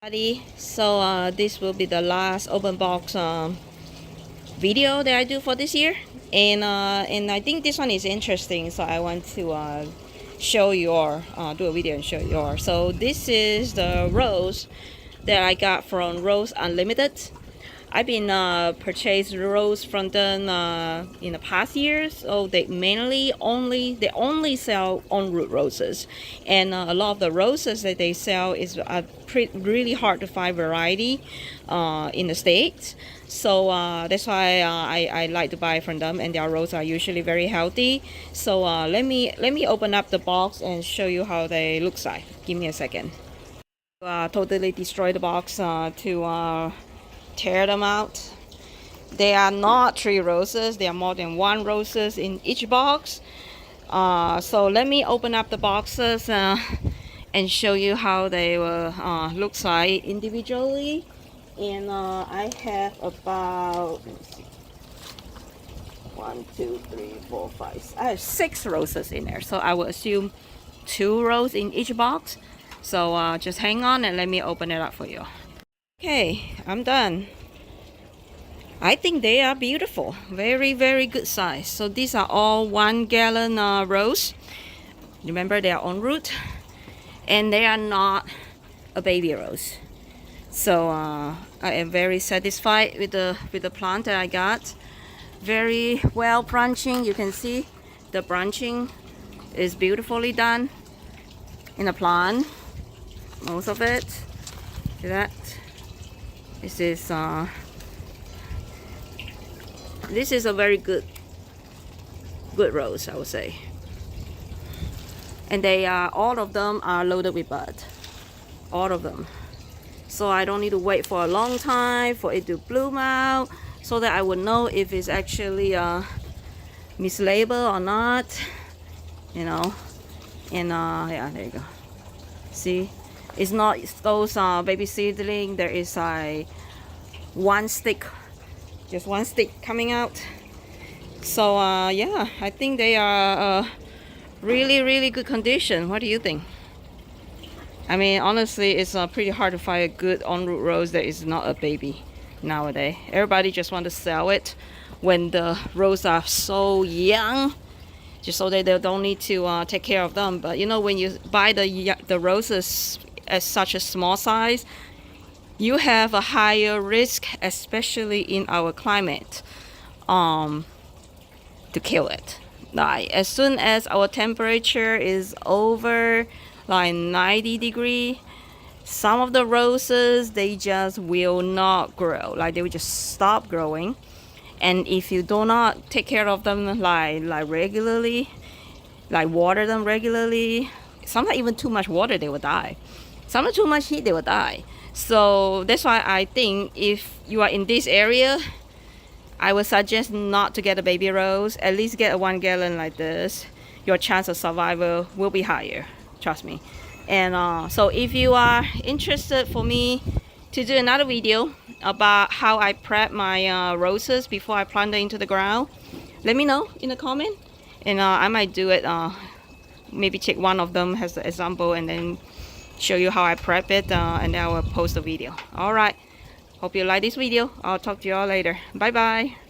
So this will be the last open box video that I do for this year, and I think this one is interesting, so I want to show you or do a video and show you. So this is the rose that I got from Rose Unlimited. I've been purchased rose from them in the past years. So they only sell on root roses, and a lot of the roses that they sell is really hard to find variety in the States. So that's why I like to buy from them, and their roses are usually very healthy. So let me open up the box and show you how they look like. Give me a second. Totally destroy the box to tear them out. They are not 3 roses, there are more than 1 roses in each box. So let me open up the boxes and show you how they will look like individually. And I have about, let me see, 1, 2, 3, 4, 5, I have 6 roses in there, so I will assume 2 roses in each box. So just hang on and let me open it up for you. Okay, I'm done. I think they are beautiful, very good size. So these are all 1 gallon rose. Remember, they are on root, and they are not a baby rose. So I am very satisfied with the plant that I got. Very well branching. You can see the branching is beautifully done in the plant. Most of it. See that? This is a very good rose, I would say. And all of them are loaded with bud. All of them. So I don't need to wait for a long time for it to bloom out, so that I would know if it's actually mislabeled or not. You know. And yeah, there you go. See? It's not those baby seedling. There is one stick, just 1 stick coming out. So yeah, I think they are really good condition. What do you think? I mean, honestly, it's pretty hard to find a good on-root rose that is not a baby nowadays. Everybody just want to sell it when the roses are so young, just so that they don't need to take care of them. But you know, when you buy the roses at such a small size, you have a higher risk, especially in our climate, to kill it. Like as soon as our temperature is over like 90 degrees, some of the roses, they just will not grow. Like they will just stop growing. And if you do not take care of them like regularly, like water them regularly, sometimes even too much water, they will die. Sometimes too much heat, they will die. So that's why I think if you are in this area, I would suggest not to get a baby rose. At least get a 1 gallon like this. Your chance of survival will be higher, trust me. And so if you are interested for me to do another video about how I prep my roses before I plant them into the ground, let me know in the comment, and I might do it. Maybe take one of them as an example and then show you how I prep it, and then I will post a video. Alright, hope you like this video. I'll talk to you all later. Bye bye.